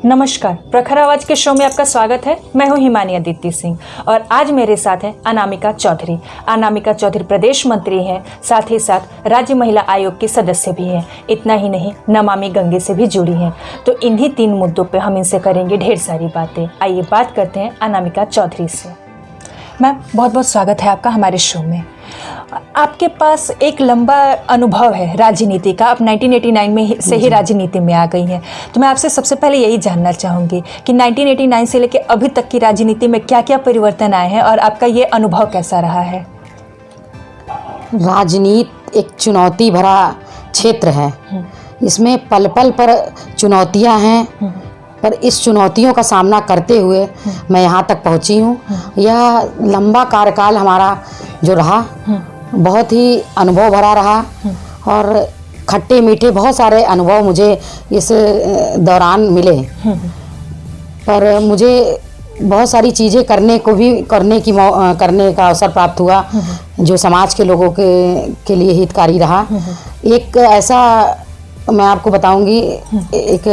नमस्कार, प्रखर आवाज के शो में आपका स्वागत है। मैं हूं हिमानी अदिति सिंह और आज मेरे साथ है अनामिका चौधरी। अनामिका चौधरी प्रदेश मंत्री हैं, साथ ही साथ राज्य महिला आयोग की सदस्य भी हैं। इतना ही नहीं, नमामि गंगे से भी जुड़ी हैं। तो इन्हीं 3 मुद्दों पे हम इनसे करेंगे ढेर सारी बातें। आइए बात करते हैं अनामिका चौधरी से। मैम, बहुत बहुत स्वागत है आपका हमारे शो में। आपके पास एक लंबा अनुभव है राजनीति का। आप 1989 में से ही राजनीति में आ गई हैं। तो मैं आपसे सबसे पहले यही जानना चाहूँगी कि 1989 से लेकर अभी तक की राजनीति में क्या क्या परिवर्तन आए हैं और आपका ये अनुभव कैसा रहा है? राजनीति एक चुनौती भरा क्षेत्र है। इसमें पल पल पर चुनौतियां हैं, पर इस चुनौतियों का सामना करते हुए मैं यहाँ तक पहुँची हूँ। यह लंबा कार्यकाल हमारा जो रहा बहुत ही अनुभव भरा रहा और खट्टे मीठे बहुत सारे अनुभव मुझे इस दौरान मिले। पर मुझे बहुत सारी चीज़ें करने का अवसर प्राप्त हुआ जो समाज के लोगों के लिए हितकारी रहा। एक ऐसा मैं आपको बताऊंगी, एक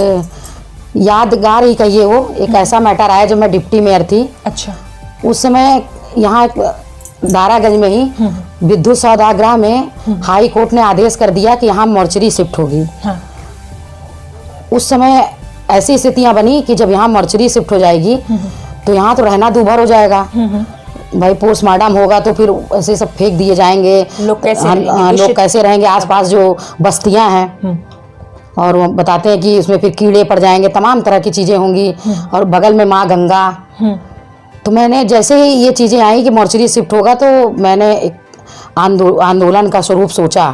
यादगार ही कहिए, वो एक ऐसा मैटर आया जब मैं डिप्टी मेयर थी। अच्छा। उस समय यहाँ दारागंज में ही विद्युत सौदागृह में हाई कोर्ट ने आदेश कर दिया कि यहाँ मॉर्चरी शिफ्ट होगी। हाँ। उस उस समय ऐसी स्थितियां बनी कि जब यहाँ मॉर्चरी शिफ्ट हो जाएगी तो यहाँ तो रहना दूभर हो जाएगा। भाई पोस्टमार्टम होगा तो फिर ऐसे सब फेंक दिए जाएंगे। लोग कैसे रहेंगे? आसपास जो बस्तियां हैं, और वो बताते हैं कि उसमें फिर कीड़े पड़ जाएंगे, तमाम तरह की चीज़ें होंगी। और बगल में माँ गंगा। तो मैंने जैसे ही ये चीज़ें आई कि मॉर्चरी शिफ्ट होगा तो मैंने एक आंदोलन का स्वरूप सोचा।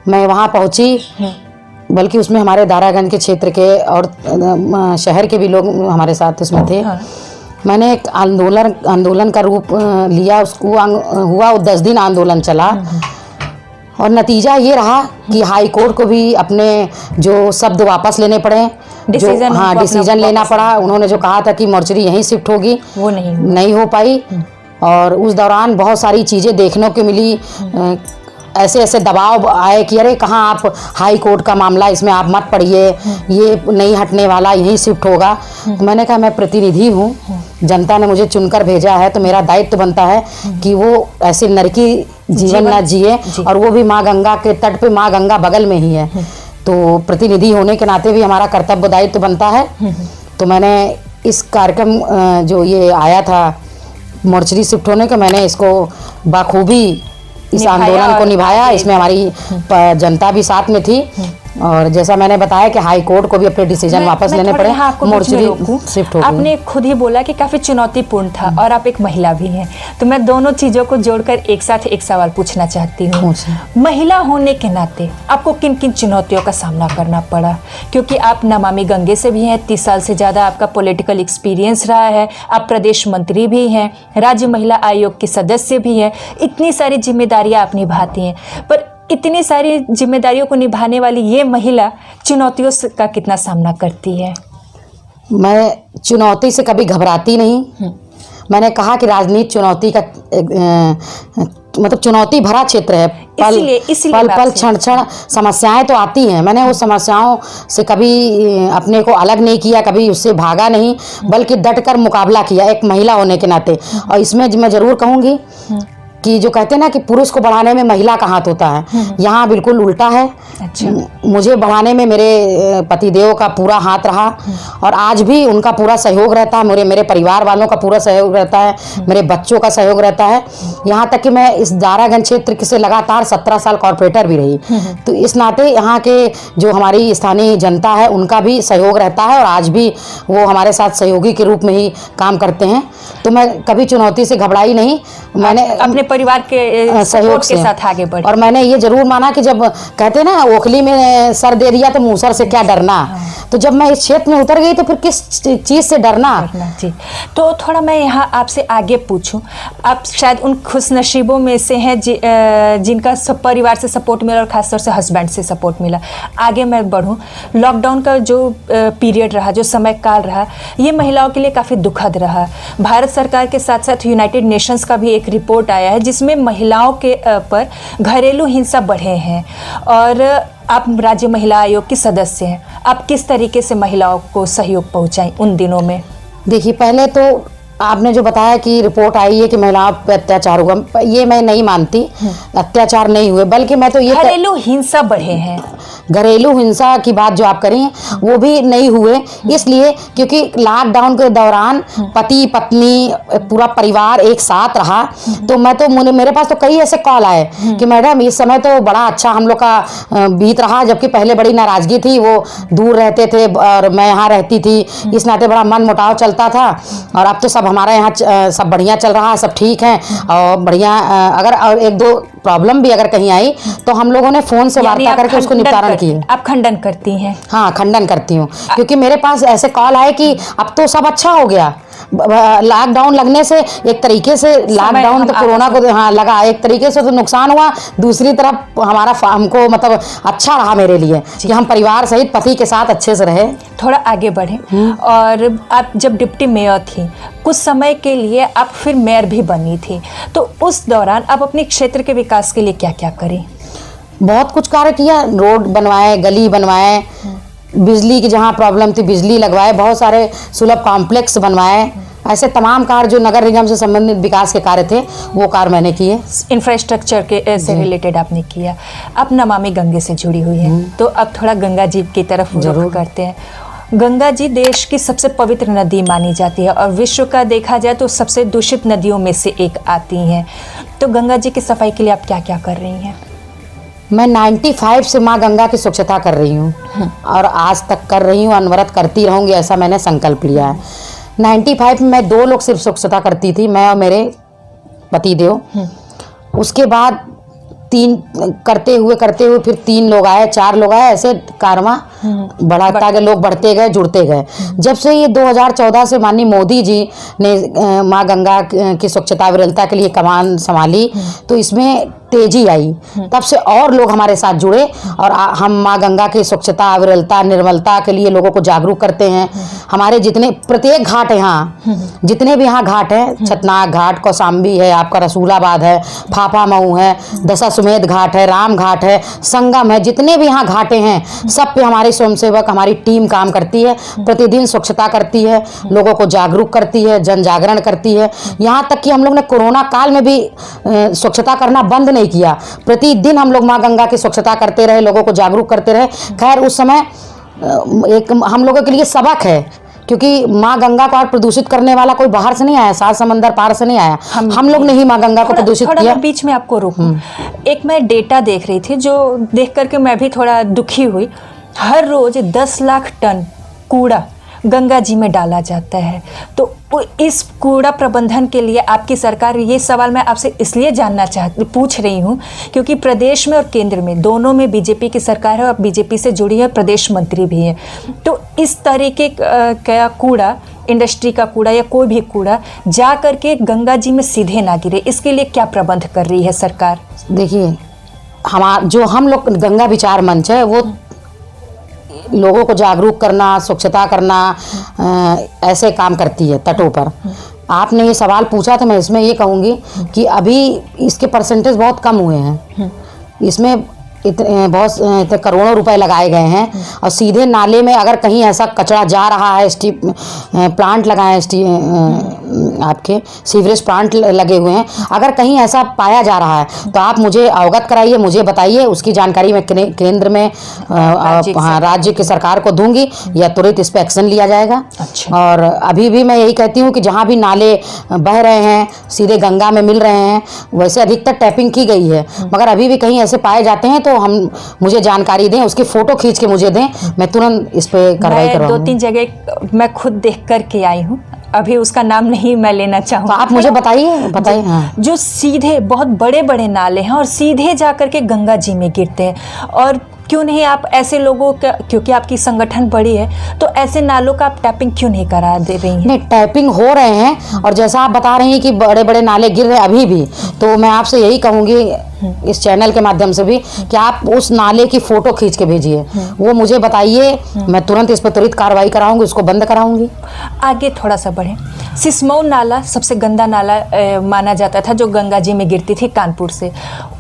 मैं वहाँ पहुँची, बल्कि उसमें हमारे दारागंज के क्षेत्र के और शहर के भी लोग हमारे साथ उसमें थे। मैंने एक आंदोलन का रूप लिया। उसको हुआ 10 दिन आंदोलन चला और नतीजा ये रहा कि हाई कोर्ट को भी अपने जो शब्द वापस लेने पड़े। डिसीजन लेना पड़ा। उन्होंने जो कहा था कि मॉर्चरी यहीं शिफ्ट होगी, वो नहीं हो पाई। और उस दौरान बहुत सारी चीज़ें देखने को मिली। ऐसे दबाव आए कि अरे कहाँ आप, हाई कोर्ट का मामला, इसमें आप मत पढ़िए, ये नहीं हटने वाला, यहीं शिफ्ट होगा। तो मैंने कहा मैं प्रतिनिधि हूँ, जनता ने मुझे चुनकर भेजा है, तो मेरा दायित्व बनता है कि वो ऐसे नरकी जीवन ना जिए, और वो भी माँ गंगा के तट पे। माँ गंगा बगल में ही है, तो प्रतिनिधि होने के नाते भी हमारा कर्तव्य दायित्व बनता है। तो मैंने इस कार्यक्रम जो ये आया था मॉर्चरी शिफ्ट होने का, मैंने इसको बखूबी इस आंदोलन को निभाया। इसमें हमारी जनता भी साथ में थी। और जैसा मैंने बताया कि हाई कोर्ट को भी अपने डिसीजन वापस लेने पड़े, मॉर्चरी शिफ्ट हो गई। आपने खुद ही बोला कि काफी चुनौतीपूर्ण था और आप एक महिला भी हैं, तो मैं दोनों चीजों को जोड़कर एक साथ एक सवाल पूछना चाहती हूँ। महिला होने के नाते आपको किन किन चुनौतियों का सामना करना पड़ा? क्योंकि आप नमामि गंगे से भी हैं, 30 साल से ज्यादा आपका पॉलिटिकल एक्सपीरियंस रहा है, आप प्रदेश मंत्री भी हैं, राज्य महिला आयोग की सदस्य भी हैं, इतनी सारी जिम्मेदारियां आप निभाती हैं। पर इतनी सारी जिम्मेदारियों को निभाने वाली ये महिला चुनौतियों का कितना सामना करती है? मैं चुनौती से कभी घबराती नहीं। मैंने कहा कि राजनीति चुनौती का मतलब चुनौती भरा क्षेत्र है। पल पल क्षण क्षण समस्याएं तो आती हैं। मैंने उस समस्याओं से कभी अपने को अलग नहीं किया, कभी उससे भागा नहीं, बल्कि डटकर मुकाबला किया एक महिला होने के नाते। और इसमें मैं जरूर कहूँगी कि जो कहते हैं ना कि पुरुष को बढ़ाने में महिला का हाथ होता है, यहाँ बिल्कुल उल्टा है। अच्छा। मुझे बढ़ाने में मेरे पतिदेव का पूरा हाथ रहा और आज भी उनका पूरा सहयोग रहता है। मेरे परिवार वालों का पूरा सहयोग रहता है, मेरे बच्चों का सहयोग रहता है। यहाँ तक कि मैं इस दारागंज क्षेत्र से लगातार 17 साल कॉर्पोरेटर भी रही। तो इस नाते यहाँ के जो हमारी स्थानीय जनता है उनका भी सहयोग रहता है और आज भी वो हमारे साथ सहयोगी के रूप में ही काम करते हैं। तो मैं कभी चुनौती से घबराई नहीं। मैंने अपने परिवार के सहयोग के साथ आगे बढ़े। और मैंने ये जरूर माना कि जब कहते हैं ना ओखली में सर दे दिया तो मूसर से क्या डरना। तो जब मैं इस क्षेत्र में उतर गई तो फिर किस चीज़ से डरना। जी, तो थोड़ा मैं यहाँ आपसे आगे पूछूं। आप शायद उन खुशनसीबों में से हैं जिनका सब परिवार से सपोर्ट मिला और खासतौर से हस्बैंड से सपोर्ट मिला। आगे मैं बढ़ूँ, लॉकडाउन का जो पीरियड रहा, जो समय काल रहा, ये महिलाओं के लिए काफ़ी दुखद रहा। भारत सरकार के साथ साथ यूनाइटेड नेशंस का भी एक रिपोर्ट आया है जिसमें महिलाओं के पर घरेलू हिंसा बढ़े हैं। और आप राज्य महिला आयोग की सदस्य हैं। आप किस तरीके से महिलाओं को सहयोग पहुंचाएं उन दिनों में? देखिए, पहले तो आपने जो बताया कि रिपोर्ट आई है कि महिलाओं पर अत्याचार हुआ, ये मैं नहीं मानती। अत्याचार नहीं हुए, बल्कि मैं तो ये घरेलू हिंसा बढ़े हैं। घरेलू हिंसा की बात जो आप करें वो भी नहीं हुए, इसलिए क्योंकि लॉकडाउन के दौरान पति पत्नी पूरा परिवार एक साथ रहा। तो मैं तो मेरे पास तो कई ऐसे कॉल आए कि मैडम इस समय तो बड़ा अच्छा हम लोग का बीत रहा, जबकि पहले बड़ी नाराजगी थी, वो दूर रहते थे और मैं यहाँ रहती थी, इस नाते बड़ा मन मुटाव चलता था। और अब तो सब हमारा यहाँ सब बढ़िया चल रहा है, सब ठीक है और बढ़िया। अगर और एक दो प्रॉब्लम भी अगर कहीं आई तो हम लोगों ने फोन से वार्ता करके उसको निपटारा किए। आप खंडन करती हैं? हाँ, खंडन करती हूँ, क्योंकि मेरे पास ऐसे कॉल आए कि अब तो सब अच्छा हो गया। लॉकडाउन लगने से एक तरीके से लॉकडाउन तो कोरोना को लगा, एक तरीके से तो नुकसान हुआ, दूसरी तरफ हमारा हमको मतलब अच्छा रहा मेरे लिए कि हम परिवार सहित पति के साथ अच्छे से रहे। थोड़ा आगे बढ़े। और आप जब डिप्टी मेयर थी, कुछ समय के लिए आप फिर मेयर भी बनी थी, तो उस दौरान आप अपने क्षेत्र के विकास के लिए क्या क्या करी? बहुत कुछ कार्य किया, रोड बनवाए, गली बनवाए, बिजली की जहाँ प्रॉब्लम थी बिजली लगवाए, बहुत सारे सुलभ कॉम्प्लेक्स बनवाए, ऐसे तमाम कार्य जो नगर निगम से संबंधित विकास के कार्य थे वो कार्य मैंने किए। इंफ्रास्ट्रक्चर के से रिलेटेड आपने किया। आप नमामि गंगे से जुड़ी हुई है, तो अब थोड़ा गंगा जी की तरफ रुख करते हैं। गंगा जी देश की सबसे पवित्र नदी मानी जाती है और विश्व का देखा जाए तो सबसे दूषित नदियों में से एक आती हैं। तो गंगा जी की सफाई के लिए आप क्या क्या कर रही हैं? मैं 95 से माँ गंगा की स्वच्छता कर रही हूँ और आज तक कर रही हूँ, अनवरत करती रहूँगी, ऐसा मैंने संकल्प लिया है। 95 में मैं 2 लोग सिर्फ स्वच्छता करती थी, मैं और मेरे पतिदेव। उसके बाद 3 करते हुए फिर 3 लोग आए, 4 लोग आए, ऐसे कारवां बढ़ाता गए, लोग बढ़ते गए, जुड़ते गए। जब से ये 2014 से माननीय मोदी जी ने माँ गंगा की स्वच्छता विरलता के लिए कमान संभाली, तो इसमें तेजी आई। तब से और लोग हमारे साथ जुड़े और हम माँ गंगा की स्वच्छता विरलता निर्मलता के लिए लोगों को जागरूक करते हैं। हमारे जितने प्रत्येक घाट है यहाँ, जितने भी यहाँ घाट हैं, छतनाग घाट, कौशाम्बी है, आपका रसूलाबाद है, फाफा मऊ है, दशाश्वमेध घाट है, राम घाट है, संगम है, जितने भी यहाँ घाटे हैं सब पे हमारे स्वयंसेवक हमारी टीम काम करती है। प्रतिदिन स्वच्छता करती है, लोगों को जागरूक करती है, जन जागरण करती है। यहाँ तक कि हम लोग ने कोरोना काल में भी स्वच्छता करना बंद नहीं किया। प्रतिदिन हम लोग माँ गंगा की स्वच्छता करते रहे, लोगों को जागरूक करते रहे। खैर उस समय एक हम लोगों के लिए सबक है, क्योंकि माँ गंगा को और प्रदूषित करने वाला कोई बाहर से नहीं आया, 7 समंदर पार से नहीं आया। हम लोग ने ही माँ गंगा को प्रदूषित किया। बीच में आपको रोकूं, एक मैं डेटा देख रही थी जो देख करके मैं भी थोड़ा दुखी हुई। हर रोज 10 लाख टन कूड़ा गंगा जी में डाला जाता है। तो इस कूड़ा प्रबंधन के लिए आपकी सरकार, ये सवाल मैं आपसे इसलिए पूछ रही हूँ क्योंकि प्रदेश में और केंद्र में दोनों में बीजेपी की सरकार है और बीजेपी से जुड़ी है, प्रदेश मंत्री भी है। तो इस तरीके का कूड़ा, इंडस्ट्री का कूड़ा या कोई भी कूड़ा जा करके गंगा जी में सीधे ना गिरे, इसके लिए क्या प्रबंध कर रही है सरकार? देखिए, हम लोग गंगा विचार मंच है, वो लोगों को जागरूक करना, स्वच्छता करना, ऐसे काम करती है तटों पर। आपने ये सवाल पूछा तो मैं इसमें ये कहूँगी कि अभी इसके परसेंटेज बहुत कम हुए हैं। इसमें बहुत करोड़ों रुपए लगाए गए हैं और सीधे नाले में अगर कहीं ऐसा कचरा जा रहा है, प्लांट लगाए आपके सीवरेज प्लांट लगे हुए हैं, अगर कहीं ऐसा पाया जा रहा है तो आप मुझे अवगत कराइए, मुझे बताइए, उसकी जानकारी मैं केंद्र में राज्य की सरकार को दूंगी या तुरंत इस पर एक्शन लिया जाएगा। अच्छा। और अभी भी मैं यही कहती हूँ कि जहाँ भी नाले बह रहे हैं सीधे गंगा में मिल रहे हैं, वैसे अधिकतर टैपिंग की गई है, मगर अभी भी कहीं ऐसे पाए जाते हैं तो हम मुझे जानकारी दें, उसकी फोटो खींच के मुझे दें, मैं तुरंत इस पे कार्रवाई करूँगा। 2-3 जगह मैं खुद देख करके आई हूँ, अभी उसका नाम नहीं मैं लेना चाहूँगा। तो आप मुझे बताइए। हाँ। जो सीधे बहुत बड़े बड़े नाले हैं और सीधे जा करके गंगा जी में गिरते हैं, और क्यों नहीं आप ऐसे लोगों का, क्योंकि आपकी संगठन बड़ी है, तो ऐसे नालों का आप टैपिंग क्यों नहीं करा दे रही हैं? नहीं, टैपिंग हो रहे हैं और जैसा आप बता रही हैं कि बड़े बड़े नाले गिर रहे हैं अभी भी, तो मैं आपसे यही कहूँगी इस चैनल के माध्यम से भी कि आप उस नाले की फोटो खींच के भेजिए, वो मुझे बताइए, मैं तुरंत इस पर त्वरित कार्रवाई कराऊंगी, उसको बंद कराऊंगी। आगे थोड़ा सा बढ़े। सिसमऊ नाला सबसे गंदा नाला माना जाता था जो गंगा जी में गिरती थी कानपुर से,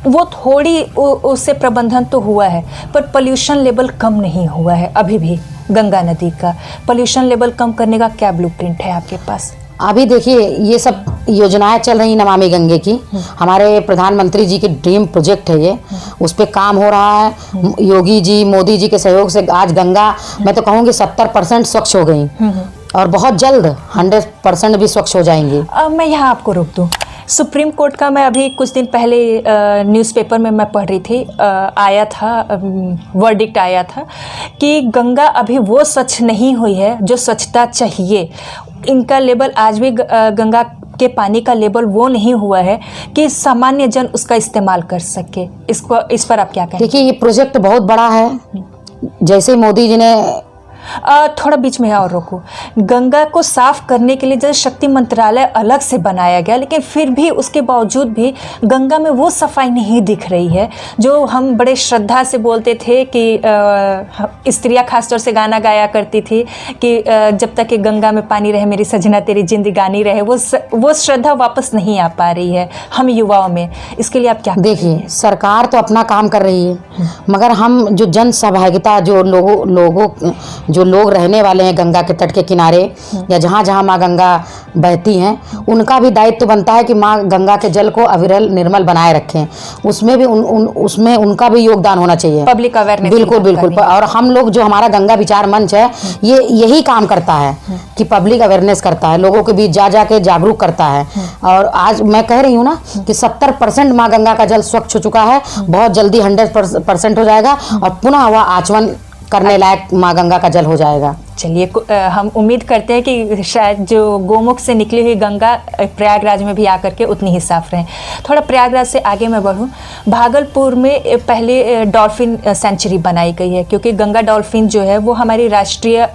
वो थोड़ी उससे प्रबंधन तो हुआ है पर पोल्यूशन लेवल कम नहीं हुआ है अभी भी। गंगा नदी का। पोल्यूशन लेवल कम करने का क्या ब्लूप्रिंट है आपके पास? अभी देखिए ये सब योजनाएं चल रही नमामि गंगे की, हमारे प्रधानमंत्री जी के ड्रीम प्रोजेक्ट है ये, उस पे काम हो रहा है। योगी जी, मोदी जी के सहयोग से आज गंगा मैं तो कहूँगी 70% स्वच्छ हो गई और बहुत जल्द 100% भी स्वच्छ हो जाएंगी। मैं यहाँ आपको रोक दूँ। सुप्रीम कोर्ट का मैं अभी कुछ दिन पहले न्यूज़पेपर में मैं पढ़ रही थी, आया था वर्डिक्ट आया था कि गंगा अभी वो स्वच्छ नहीं हुई है जो स्वच्छता चाहिए। इनका लेवल आज भी गंगा के पानी का लेवल वो नहीं हुआ है कि सामान्य जन उसका इस्तेमाल कर सके। इस पर आप क्या कहें? देखिए ये प्रोजेक्ट बहुत बड़ा है। जैसे मोदी जी ने थोड़ा बीच में और रोको। गंगा को साफ करने के लिए जल शक्ति मंत्रालय अलग से बनाया गया, लेकिन फिर भी उसके बावजूद भी गंगा में वो सफाई नहीं दिख रही है जो हम बड़े श्रद्धा से बोलते थे कि स्त्रियां खासतौर से गाना गाया करती थी कि जब तक कि गंगा में पानी रहे मेरी सजना तेरी जिंदगानी रहे। वो श्रद्धा वापस नहीं आ पा रही है हम युवाओं में। इसके लिए आप क्या? देखिए सरकार तो अपना काम कर रही है, मगर हम जो जन सहभागिता, जो लोग रहने वाले हैं गंगा के तट के किनारे या जहाँ जहाँ माँ गंगा बहती हैं, उनका भी दायित्व बनता है कि माँ गंगा के जल को अविरल निर्मल बनाए रखें। उसमें भी उसमें उनका भी योगदान होना चाहिए। पब्लिक अवेयरनेस बिल्कुल। और हम लोग जो हमारा गंगा विचार मंच है ये यही काम करता है कि पब्लिक अवेयरनेस करता है, लोगों के बीच जा के जागरूक करता है। और आज मैं कह रही हूँ ना कि 70% माँ गंगा का जल स्वच्छ हो चुका है, बहुत जल्दी 100% हो जाएगा और पुनः वह आचमन करने लायक माँ गंगा का जल हो जाएगा। चलिए हम उम्मीद करते हैं कि शायद जो गोमुख से निकली हुई गंगा प्रयागराज में भी आकर के उतनी ही साफ रहें। थोड़ा प्रयागराज से आगे मैं बढ़ूं। भागलपुर में पहले डॉल्फिन सेंचुरी बनाई गई है, क्योंकि गंगा डॉल्फिन जो है वो हमारी राष्ट्रीय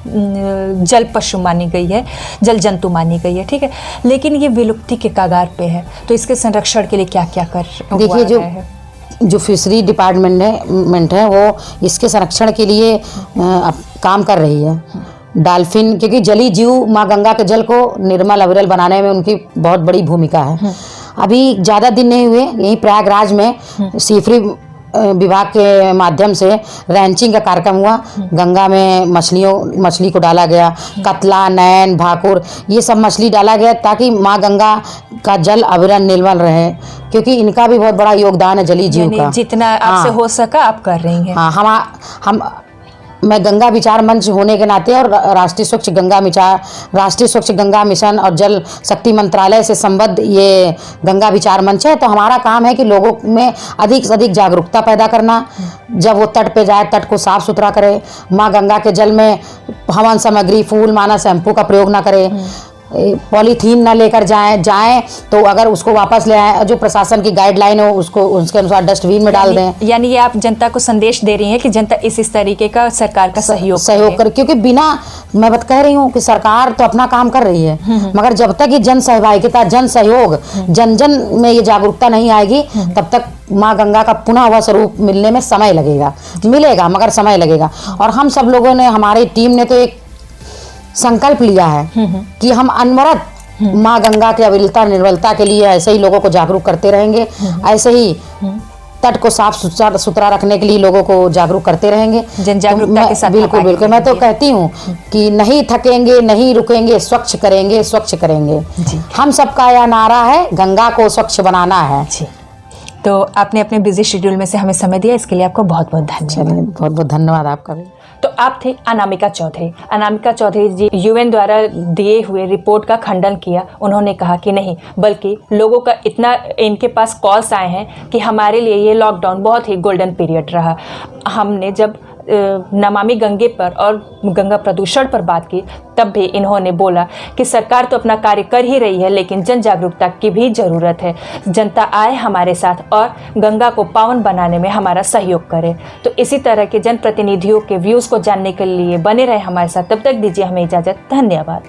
जल पशु मानी गई है, जल जंतु मानी गई है, ठीक है, लेकिन ये विलुप्ति के कगार पे है। तो इसके संरक्षण के लिए क्या क्या कर देखिए जो फिशरी डिपार्टमेंट है वो इसके संरक्षण के लिए काम कर रही है। डॉल्फिन, क्योंकि जली जीव माँ गंगा के जल को निर्मल अविरल बनाने में उनकी बहुत बड़ी भूमिका है। अभी ज़्यादा दिन नहीं हुए यहीं प्रयागराज में सीफरी विभाग के माध्यम से रैंचिंग का कार्यक्रम हुआ। गंगा में मछली को डाला गया, कतला, नैन, भाकुर, ये सब मछली डाला गया ताकि माँ गंगा का जल अविरल निर्मल रहे, क्योंकि इनका भी बहुत बड़ा योगदान है जलीय जीव का। जितना आपसे हो सका आप कर रही हैं। हाँ, मैं गंगा विचार मंच होने के नाते और राष्ट्रीय स्वच्छ गंगा मिशन और जल शक्ति मंत्रालय से संबद्ध ये गंगा विचार मंच है। तो हमारा काम है कि लोगों में अधिक से अधिक जागरूकता पैदा करना। जब वो तट पे जाए तट को साफ सुथरा करे, माँ गंगा के जल में हवन सामग्री, फूल माला, शैम्पू का प्रयोग ना करे, पॉलीथीन ना लेकर जाएं तो अगर उसको वापस ले आए, जो प्रशासन की गाइडलाइन हो उसको उसके अनुसार डस्टबिन में डाल दें। यानी ये आप जनता को संदेश दे रही हैं कि जनता इस तरीके का सरकार का सहयोग करे, क्योंकि बिना, मैं बात कह रही हूँ कि सरकार तो अपना काम कर रही है, मगर जब तक ये जन सहभागिता, जन सहयोग, जन जन में ये जागरूकता नहीं आएगी तब तक माँ गंगा का पुनः वह स्वरूप मिलने में समय लगेगा। मिलेगा मगर समय लगेगा। और हम सब लोगों ने, हमारी टीम ने तो एक संकल्प लिया है कि हम अनवरत माँ गंगा की अविरलता निर्मलता के लिए ऐसे ही लोगों को जागरूक करते रहेंगे, ऐसे ही तट को साफ सुथरा रखने के लिए लोगों को जागरूक करते रहेंगे, जन जागरूकता के साथ। बिल्कुल। मैं तो कहती हूँ कि नहीं थकेंगे, नहीं रुकेंगे, स्वच्छ करेंगे। हम सबका यह नारा है, गंगा को स्वच्छ बनाना है। तो आपने अपने बिजी शेड्यूल में से हमें समय दिया, इसके लिए आपको बहुत बहुत धन्यवाद। बहुत बहुत धन्यवाद आपका भी। तो आप थे अनामिका चौधरी। अनामिका चौधरी जी यूएन द्वारा दिए हुए रिपोर्ट का खंडन किया। उन्होंने कहा कि नहीं, बल्कि लोगों का इतना इनके पास कॉल्स आए हैं कि हमारे लिए ये लॉकडाउन बहुत ही गोल्डन पीरियड रहा। हमने जब नमामि गंगे पर और गंगा प्रदूषण पर बात की तब भी इन्होंने बोला कि सरकार तो अपना कार्य कर ही रही है, लेकिन जन जागरूकता की भी ज़रूरत है। जनता आए हमारे साथ और गंगा को पावन बनाने में हमारा सहयोग करे। तो इसी तरह के जनप्रतिनिधियों के व्यूज़ को जानने के लिए बने रहे हमारे साथ। तब तक दीजिए हमें इजाज़त। धन्यवाद।